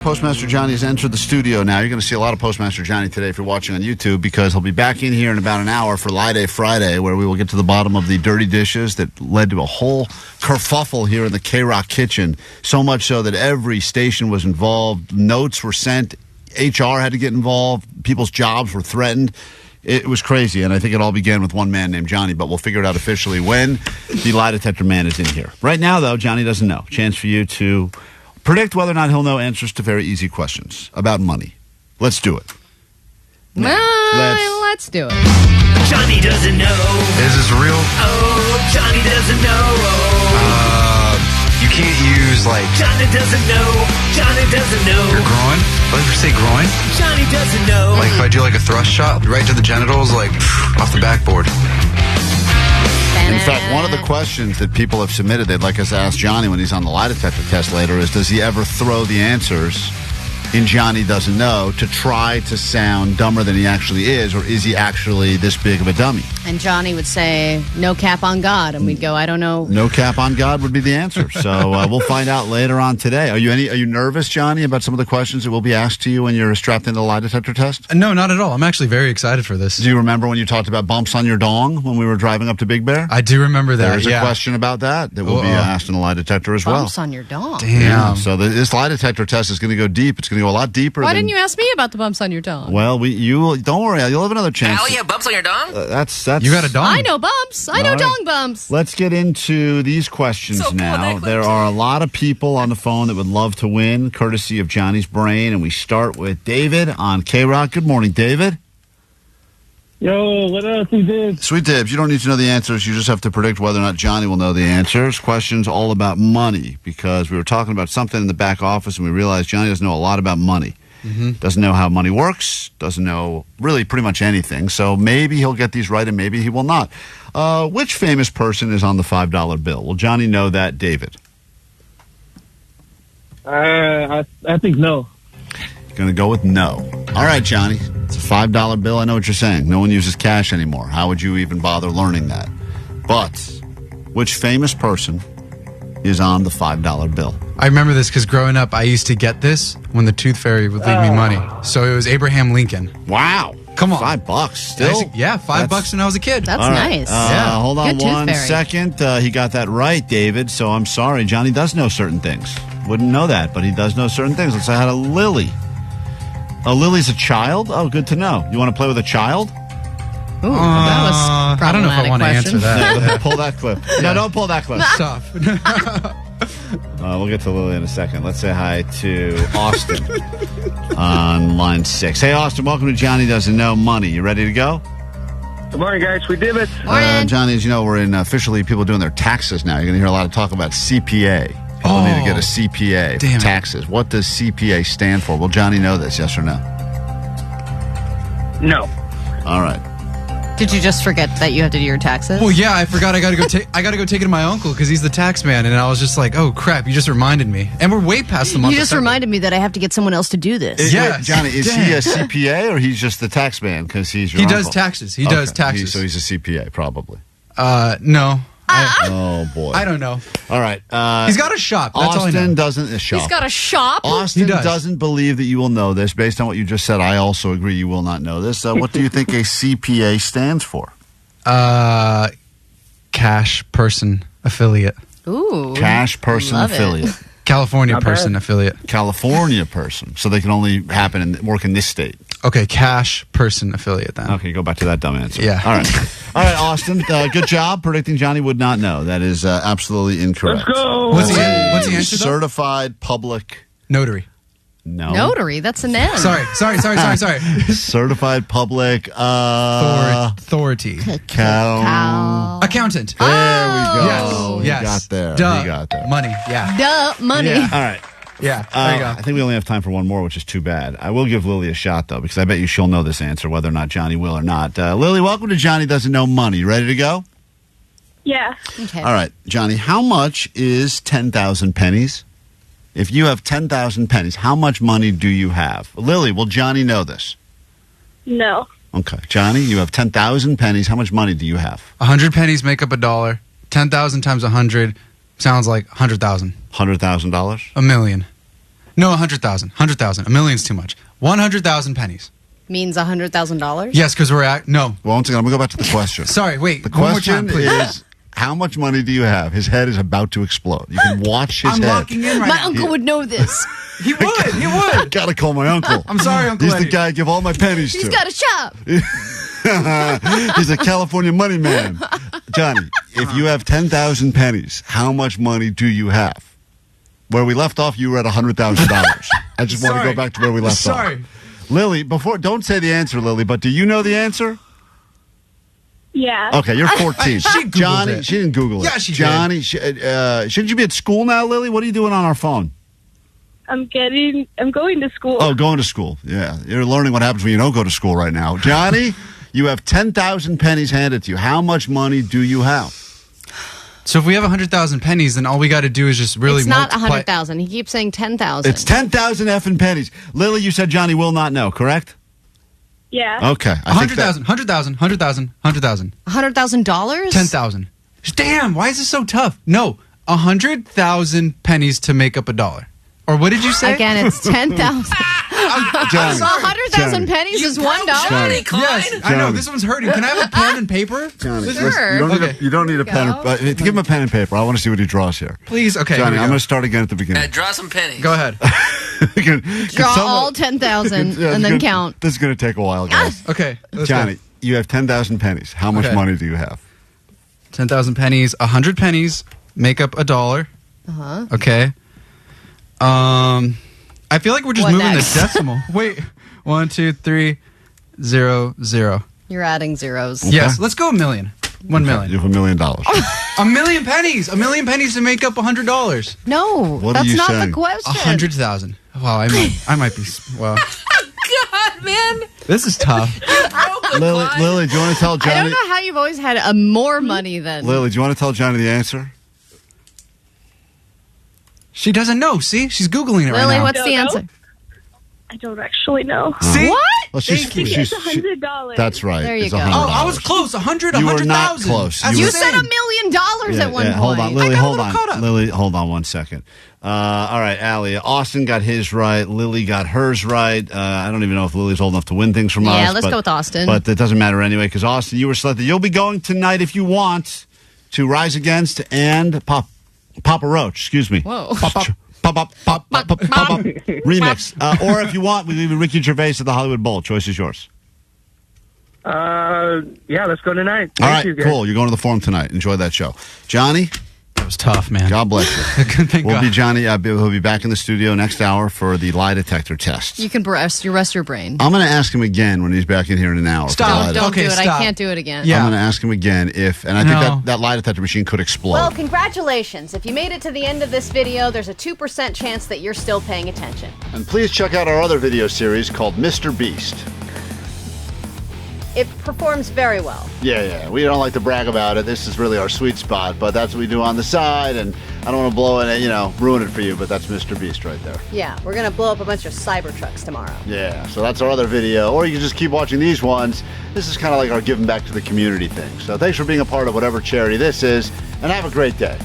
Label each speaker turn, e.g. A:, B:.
A: Postmaster Johnny has entered the studio now. You're going to see a lot of Postmaster Johnny today if you're watching on YouTube, because he'll be back in here in about an hour for Lie Day Friday, where we will get to the bottom of the dirty dishes that led to a whole kerfuffle here in the KROQ kitchen. So much so that every station was involved. Notes were sent. HR had to get involved. People's jobs were threatened. It was crazy, and I think it all began with one man named Johnny, but we'll figure it out officially when the lie detector man is in here. Right now, though, Johnny doesn't know. Chance for you to predict whether or not he'll know answers to very easy questions about money. Let's do it.
B: Let's do it.
C: Johnny doesn't know.
D: Is this real?
C: Oh, Johnny doesn't know.
D: You can't use, like,
C: Johnny doesn't know. Johnny doesn't know.
D: your groin. Let me say groin.
C: Johnny doesn't know.
D: Like, if I do, like, a thrust shot right to the genitals, like, off the backboard.
A: In fact, one of the questions that people have submitted they'd like us to ask Johnny when he's on the lie detector test later is, does he ever throw the answers in Johnny Doesn't Know to try to sound dumber than he actually is, or is he actually this big of a dummy?
B: And Johnny would say, no cap on God. And we'd go, I don't know.
A: No cap on God would be the answer. So we'll find out later on today. Are you nervous, Johnny, about some of the questions that will be asked to you when you're strapped into the lie detector test?
E: No, not at all. I'm actually very excited for this.
A: Do you remember when you talked about bumps on your dong when we were driving up to Big Bear?
E: I do remember that.
A: There's a question about that will be asked in the lie detector as well.
B: Bumps on your dong.
E: Damn.
A: Yeah, so this lie detector test is going to go deep. It's going to go a lot deeper.
B: Why didn't you ask me about the bumps on your dong?
A: Well, you don't worry. You'll have another chance.
C: Oh, you have bumps on your dong?
A: That's
E: You got a dong.
B: I know bumps. I know dong bumps.
A: Let's get into these questions
C: So cool,
A: now.
C: necklace.
A: There are a lot of people on the phone that would love to win, courtesy of Johnny's brain, and we start with David on KROQ. Good morning, David.
F: Yo, what up, Sweet Dibs?
A: Sweet Dibs, you don't need to know the answers. You just have to predict whether or not Johnny will know the answers. Questions all about money, because we were talking about something in the back office, and we realized Johnny doesn't know a lot about money. Doesn't know how money works, doesn't know really pretty much anything. So maybe he'll get these right and maybe he will not. Which famous person is on the $5 bill? Will Johnny know that, David?
F: I think no.
A: Going to go with no. All right, Johnny. It's a $5 bill. I know what you're saying. No one uses cash anymore. How would you even bother learning that? But which famous person is on the $5 bill?
E: I remember this because growing up, I used to get this when the tooth fairy would leave me money. So it was Abraham Lincoln.
A: Wow.
E: Come on.
A: $5 still?
E: Yeah, $5 when I was a kid.
B: That's
A: All right.
B: nice.
A: Hold on
B: Good tooth
A: one
B: fairy.
A: second. He got that right, David. So I'm sorry. Johnny does know certain things. Wouldn't know that, but he does know certain things. Let's say hi to Lily. Oh, Lily's a child? Oh, good to know. You want to play with a child?
B: Ooh, that was
E: I don't know if I want to answer that.
A: Yeah, pull that clip. No, don't pull that clip.
E: Tough.
A: We'll get to Lily in a second. Let's say hi to Austin on line 6. Hey, Austin, welcome to Johnny Doesn't Know Money. You ready to go?
F: Good morning, guys. Sweet Dibs.
A: Johnny, as you know, we're in officially people doing their taxes now. You're going to hear a lot of talk about CPA. People need to get a CPA
E: damn
A: for
E: it.
A: taxes. What does CPA stand for? Will Johnny know this, yes or no?
F: No.
A: All right.
B: Did you just forget that you had to do your taxes?
E: Well, yeah, I forgot. I got to go take it to my uncle because he's the tax man, and I was just like, "Oh crap!" You just reminded me, and we're way past the month.
B: You just reminded me that I have to get someone else to do this.
E: Yeah.
A: Wait, Johnny, is he a CPA or he's just the tax man because he's your
E: He
A: uncle?
E: does taxes. He does taxes.
A: So he's a CPA, probably.
E: No.
A: Oh, boy.
E: I don't know.
A: All right.
E: He's got a shop. That's all I
A: Austin
E: know.
A: doesn't. A shop.
B: He's got a shop.
A: Austin
E: He does.
A: doesn't believe that you will know this. Based on what you just said, I also agree you will not know this. What do you think a CPA stands for?
E: Cash person affiliate.
B: Ooh.
A: Cash person
B: Love it.
A: affiliate.
E: California
F: Not
E: person
F: bad.
E: affiliate.
A: California person. So they can only happen and work in this state.
E: Okay, cash person affiliate then.
A: Okay, go back to that dumb answer.
E: Yeah.
A: All right. All right, Austin. Good job predicting Johnny would not know. That is absolutely incorrect.
F: Let's go.
E: What's the answer though?
A: Certified public.
E: Notary.
A: No.
B: Notary. That's an N.
E: Sorry.
A: Certified public.
E: Authority.
B: Cow.
E: Accountant.
A: There we go.
E: Yes.
A: He got there.
E: Duh.
A: He got there.
E: Money. Yeah.
B: Duh. Money.
E: Yeah.
A: All right.
E: Yeah. There you go.
A: I think we only have time for one more, which is too bad. I will give Lily a shot, though, because I bet you she'll know this answer, whether or not Johnny will or not. Lily, welcome to Johnny Doesn't Know Money. You ready to go?
G: Yeah.
B: Okay.
A: All right, Johnny, how much is 10,000 pennies? If you have 10,000 pennies, how much money do you have? Lily, will Johnny know this?
G: No.
A: Okay. Johnny, you have 10,000 pennies. How much money do you have?
E: 100 pennies make up $1. 10,000 times 100 sounds like 100,000.
A: $100,000?
E: $1 million. No, 100,000. 100,000. A million's too much. 100,000 pennies.
B: Means $100,000?
E: Yes, because we're at no.
A: Well, once again, I'm going to go back to the question.
E: Sorry, wait.
A: The
E: one more
A: question
E: time, please.
A: is, how much money do you have? His head is about to explode. You can watch his
E: I'm
A: head.
E: locking in right
B: My
E: now.
B: uncle would know this.
E: He would. He would.
A: Gotta call my uncle.
E: I'm sorry, Uncle
A: He's the
E: Eddie.
A: guy I give all my pennies
B: He's
A: to.
B: got a shop.
A: He's a California money man. Johnny, if you have 10,000 pennies, how much money do you have? Where we left off, you were at $100,000. I just want to go back to where we left off.
E: Sorry.
A: Lily, don't say the answer, Lily, but do you know the answer?
G: Yeah.
A: Okay, you're 14.
E: She Googled
A: Johnny,
E: it.
A: she didn't Google it.
E: Yeah, she did.
A: Johnny, shouldn't you be at school now, Lily? What are you doing on our phone?
G: I'm going to school.
A: Oh, going to school. Yeah, you're learning what happens when you don't go to school right now. Johnny, you have 10,000 pennies handed to you. How much money do you have?
E: So if we have 100,000 pennies, then all we got to do is just really
B: It's not
E: multiply.
B: 100,000. He keeps saying 10,000.
A: It's 10,000 effing pennies. Lily, you said Johnny will not know, correct?
G: Yeah.
A: Okay. I think that-
E: 100,000, 100,000, 100,000, 100,000,
B: $100,000?
E: 10,000. Damn, why is this so tough? No, 100,000 pennies to make up a dollar. Or what did you say?
B: Again, it's 10,000.
A: Johnny,
B: 100,000
A: Johnny.
B: pennies is $1.
C: Johnny, Klein.
E: Yes, I know.
A: Johnny.
E: this one's hurting. Can I have a pen and paper?
A: Johnny,
B: Sure.
A: listen,
E: Okay.
A: you don't need a pen.
B: Go.
A: Give him a pen and paper. I want to see what he draws here.
E: Please, okay.
A: Johnny,
E: here we
A: I'm
E: go.
A: going to start again at the beginning.
C: Draw some pennies.
E: Go ahead.
B: Draw all 10,000 and then count.
A: This is going to take a while, guys.
E: Okay, let's
A: Johnny,
E: go.
A: you have 10,000 pennies. How much
E: Okay.
A: money do you have?
E: 10,000 pennies, 100 pennies make up a dollar.
B: Uh-huh.
E: Okay. I feel like we're just
B: What
E: moving
B: next?
E: the decimal. Wait, 1, 2, 3, 0, 0.
B: You're adding zeros.
E: Yes, let's go a million. 1
A: You
E: million.
A: have $1 million.
E: A million pennies. A million pennies to make up $100.
B: No,
A: What are
B: that's
A: you
B: not
A: saying?
B: the question.
E: 100,000. Wow, I might be. Well,
C: God, man.
E: this is tough.
A: Lily, do you want to tell
B: I
A: Johnny?
B: don't know how you've always had more money than.
A: Lily, do you want to tell Johnny the answer?
E: She doesn't know. See, she's googling it right
B: Lily,
E: now.
B: what's the
G: Don't
B: answer?
G: I don't actually know.
E: See?
B: What?
A: Well,
E: Thank you.
G: It's $100.
A: That's right.
B: There you
A: It's
B: go.
A: $100.
E: Oh, I was close. 100,
A: You were
E: 100,000.
A: not close.
E: That's
A: You
B: You
A: were-
B: said $1 million at one point.
A: Hold on, Lily,
E: I got a
A: hold
E: little caught
A: on.
E: up.
A: Lily, hold on 1 second. All right, Allie. Austin got his right. Lily got hers right. I don't even know if Lily's old enough to win things from us.
B: Yeah, let's
A: but-
B: go with Austin.
A: But it doesn't matter anyway, because Austin, you were selected. You'll be going tonight if you want to Rise Against and Papa Roach. Excuse me.
B: Whoa.
A: Pop, remix. Or if you want, we leave Ricky Gervais at the Hollywood Bowl. Choice is yours.
F: Yeah, let's go tonight.
A: All
F: Thank
A: right,
F: you, guys.
A: cool. You're going to the Forum tonight. Enjoy that show. Johnny,
E: That was tough, man.
A: God bless you.
E: Thank
A: We'll
E: God.
A: be Johnny. He'll be back in the studio next hour for the lie detector test.
B: You can rest your brain.
A: I'm going to ask him again when he's back in here in an hour. for the lie
E: Stop.
A: detector.
B: Don't
E: Okay,
B: do it.
E: stop.
B: I can't do it again.
E: Yeah.
A: I'm going to ask him again if, and I think
E: No.
A: that lie detector machine could explode.
H: Well, congratulations. If you made it to the end of this video, there's a 2% chance that you're still paying attention.
A: And please check out our other video series called Mr. Beast.
H: It performs very well.
A: Yeah. We don't like to brag about it. This is really our sweet spot, but that's what we do on the side, and I don't want to blow it, ruin it for you, but that's Mr. Beast right there.
H: Yeah, we're going to blow up a bunch of cyber trucks tomorrow.
A: Yeah, so that's our other video. Or you can just keep watching these ones. This is kind of like our giving back to the community thing. So thanks for being a part of whatever charity this is, and have a great day.